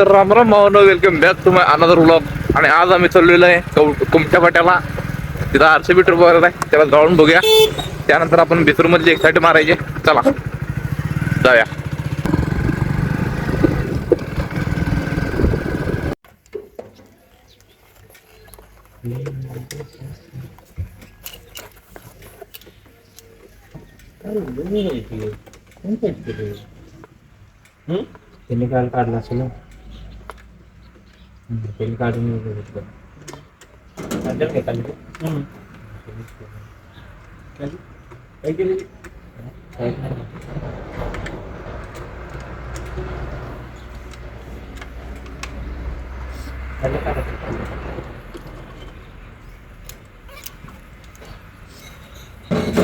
तर राम राम भावानो, welcome back to my another vlog. आणि आज आम्ही चाललेलो आहे कुमट्या फाट्याला. तिथं 800 मीटर वगैरे आहे, त्याला जाऊन बघूया. त्यानंतर आपण बिसर मध्ये एक साईड मारायचे. चला जाऊया. त्यांनी काल काढला असेल ना. त्यांनी काढून घेतलं. काय केली?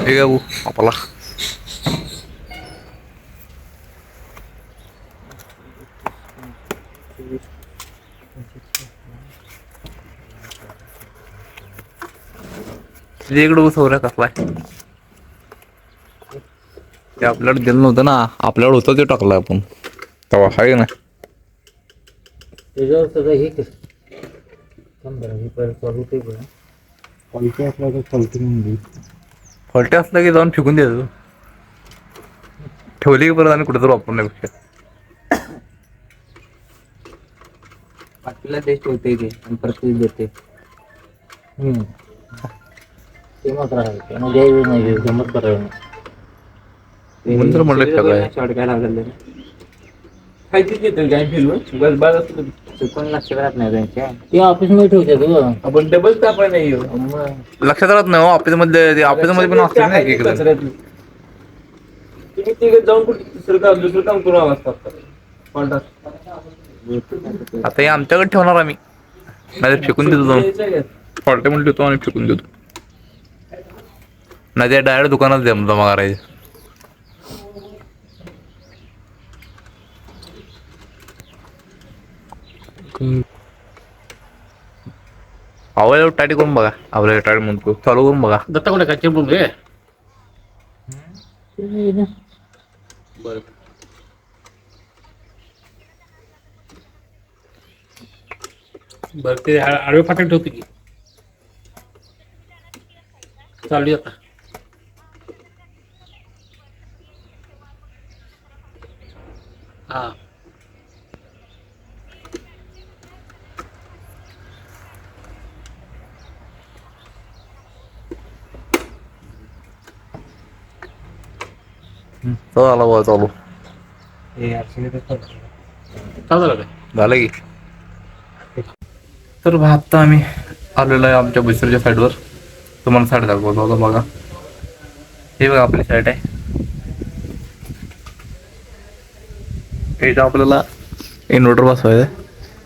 ठीक आहे आपला इकडं सौर्या कसलाय ते आपल्याला दिलं नव्हतं ना, आपल्याला होतं ते टाकलं आपण तेव्हा आहे ना. त्याच्यावर सगळं हे चालू क्वालिटी असला तर क्वालिटी म्हणजे फॉल्टी असलं की जाऊन फेकून द्यायचं. ठेवली की परत आणि कुठं तर वापरण्यापेक्षा पाठीला टेस्ट होते ते आणि प्रत्येक देते. ते मात्र आहे, त्यांना द्यायचं नाही, जमत करायला म्हणून तर म्हणलं सगळं शॉर्ट काय लागलं खायचीच येतं काय फिरवून बस बाद असतं. चुकून लक्षात राहत नाही त्यांच्या, ते ऑफिस मध्ये ठेवते आपण डबल तापा नाही लक्षात राहत नाही. ऑफिस मध्ये पण असते ना एक तुम्ही तिकडे जाऊन कुठे दुसरं काम करून आला असतात. आता हे आमच्याकडे ठेवणार आम्ही, नाही फेकून देतो जाऊन. फॉल्टी म्हणून देतो आणि फेकून देतो. नाही ते डायरेक्ट दुकानात जमा करायचे. आवडलं टाटी करून बघा. आवडलं टाटी म्हणतो चालू करून बघा. दत्ता कोण काय चिरपून घे. बरं बरं ते आडवे फाटक ठेवते की चालू आता. हा झाला बघा चालू. झालं काय झालं की. तर आता आम्ही आलेलो आहे आमच्या बिसरच्या साईडवर. तुम्हाला साईड दाखवतो आता बघा. हे बघा आपली साईड आहे. इथं आपल्याला इन्व्हर्टर बसवायचं आहे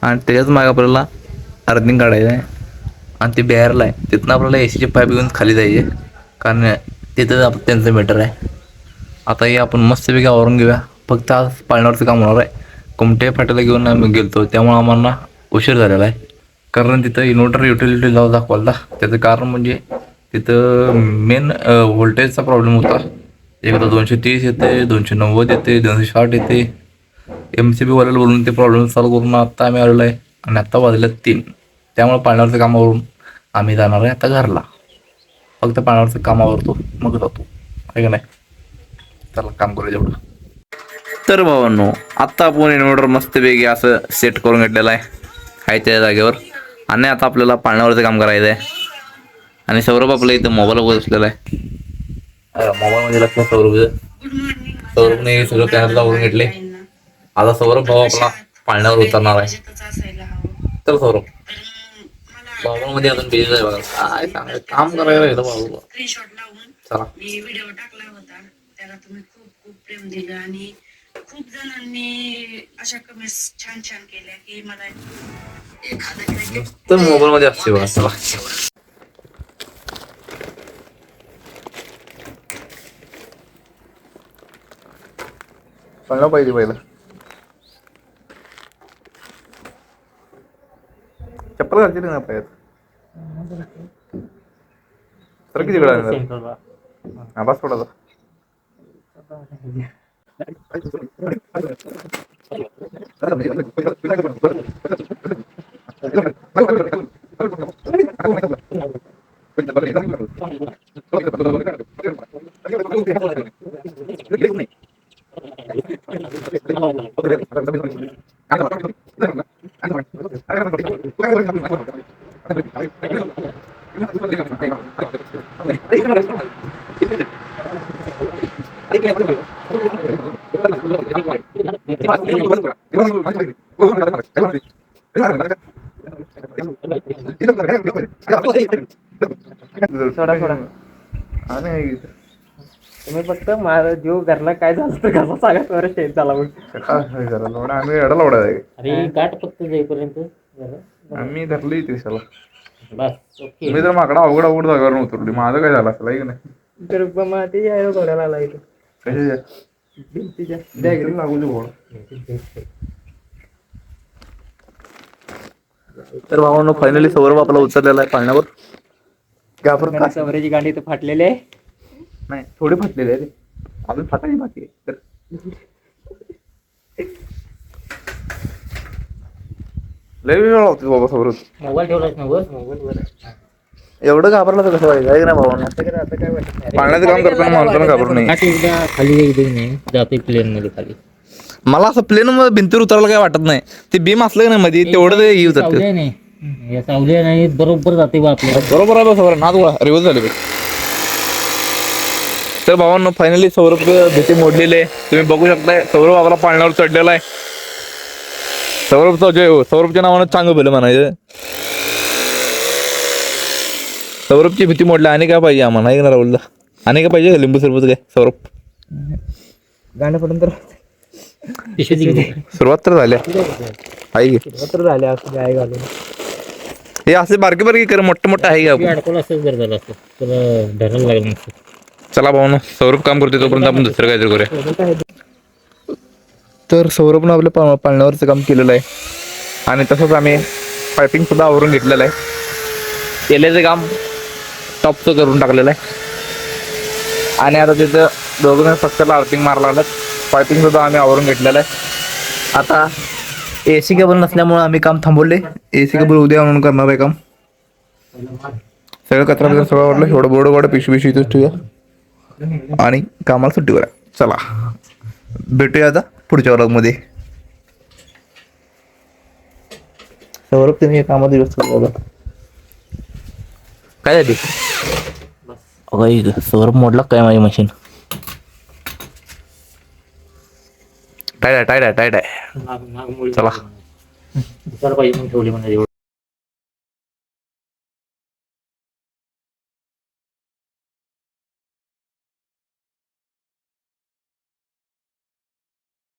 आणि त्याच्याच मागे आपल्याला अर्थिंग काढायचं आहे. आणि ते बिहारला आहे, तिथनं आपल्याला एसीचे पाईप घेऊन खाली जायचे, कारण तिथं त्यांचं मीटर आहे. आता हे आपण मस्तपैकी आवरून घेऊया. फक्त आज पाळण्यावरचं काम होणार आहे. कुमटे फाट्याला घेऊन आम्ही गेलतो, त्यामुळे आम्हाला उशीर झालेला आहे. कारण तिथं इन्व्हर्टर युटिलिटी लावून दाखवायला. त्याचं कारण म्हणजे तिथं मेन व्होल्टेजचा प्रॉब्लेम होता. एकदा 230 येते, 290 येते, 260 येते. MCB वाल्याला बोलून ते प्रॉब्लेम सॉल्व्ह करून आता आम्ही आलेलो आहे. आणि आत्ता वाजले 3. त्यामुळे पाळण्यावरचं कामावरून आम्ही जाणार आहे आता घरला. फक्त पाळण्यावरचं कामावरतो मग जातो आहे का नाही. चला काम करू जेवढं. तर भावांनो, आत्ता आपण इन्व्हर्टर मस्तपैकी असं सेट करून घेतलेलं आहे त्या जागेवर. आणि आता आपल्याला पाळण्यावरचं काम करायचं आहे. आणि सौरभ आपल्या इथं मोबाईलवर बसलेला आहे. मोबाईलमध्ये लक्ष सौरभने सगळं पॅनल लावून घेतले. आता सौरभ भाऊ आपला पाळण्यावर उतरणार आहे. तर सौरभ मोबाईल मध्ये अजून बिझी आहे बघा. काय सांगाय काम करायला येतं बाबू. चला. व्हिडिओ टाकला होता, त्याला तुम्ही खूप खूप प्रेम दिलं आणि खूप जणांनी अशा कमेंट्स छान छान केल्या की मला एखादं तर मोबाईल मध्ये असते बघा. चला कळलं पाहिजे पहिलं. चप्पल घालते ना पायात. तर किती वेळा आवाज थोडासा सोडा सोडा. आणि तुम्ही फक्त माझा जीव घरला काय झालं तर कसं सांगा तर शेत झाला म्हणून. आम्ही एडा लावडा आहे. अरे गाठ फक्त जाईपर्यंत झालं. आम्ही धरली दिवसाला. बस ओके. मी तर माकडा अवघड अवघड जागेवर उतरली. माझं काय झालं असेल की नाही. तर मग ते यायला घोड्याला लागलं. कशाच्या भिंतीच्या बॅगेला लागून बोल. तर भावांनो फायनली सौरभ आपला उचललेला आहे पाळण्यावर. समोरची गांडी तर फाटलेली आहे. नाही थोडे फाटलेले आहे रे. अजून फाटायची बाकी आहे. तर लय वेळ होती बाबा सौरभ. मोबाईल ठेवलाच ना वर मोबाईल. एवढं घाबरलं तर कसं व्हायचं आहे की नाही भावांनो. आता काय वाटत पाळण्याचं काम करताना माणसानं घाबरू नये. एकदा खाली जाईल नाही जाते प्लेन मध्ये खाली. मला असं प्लेन भिंतीवर उतरायला काय वाटत नाही. ते बीम असलं की नाही मध्ये तेवढं ते येऊ जाते. सावल्या नाही या सावल्या नाही बरोबर जाते बा आपल्या. बरोबर आहे सौरभ. नाद गोळा रिवर्स झाले. तर भावांनो फायनली सौरभ भीती मोडलेली आहे. तुम्ही बघू शकताय सौरभ आपला पाळण्यावर चढलेला आहे. सौरभचा जय हो. सौरभच्या नावानं चांगलं भलं म्हणायचं. सौरभची भीती मोडली. आणि काय पाहिजे आम्हाला आहे का ना राहुलला. आणि काय पाहिजे लिंबू सरबत काय सौरभ. गाणं पडून तर सुरुवात तर झाल्या आहे. तर झाल्या असं गाय घालून हे असे बारके बारके कर मोठं मोठं आहे का. अडकवलं असं जर झालं असतं तर धरायला लागलं नसतं. चला भावानो सौरभ काम करतोय तोपर्यंत आपण दुसरं काहीतरी करूया. तर सौरभनं आपल्या पाळण्यावरचं काम केलेलं आहे. आणि तसंच आम्ही पायपिंग सुद्धा आवरून घेतलेलं आहे. तेल्याचं काम टॉपचं करून टाकलेलं आहे. आणि आता तिथं दोघं फक्त अर्थिंग मारला लागलं. पायपिंग सुद्धा आम्ही आवरून घेतलेलं आहे. आता AC केबल नसल्यामुळे आम्ही काम थांबवले. AC केबल उद्या आणून करणार आहे काम. सगळं कचरा बिचरा सगळं वाटलं. एवढं बोर्ड वाढ पिशवी इथंच ठेवूया आणि कामाला सुट्टीवर आहे. चला भेटूया आता पुढच्या वर्गामध्ये. सौरभ तुम्ही या कामात व्यस्त बघा काय झाली. सौरभ मोडला काय माझी मशीन. टाईट आहे. चला पाहिजे ठेवली म्हणजे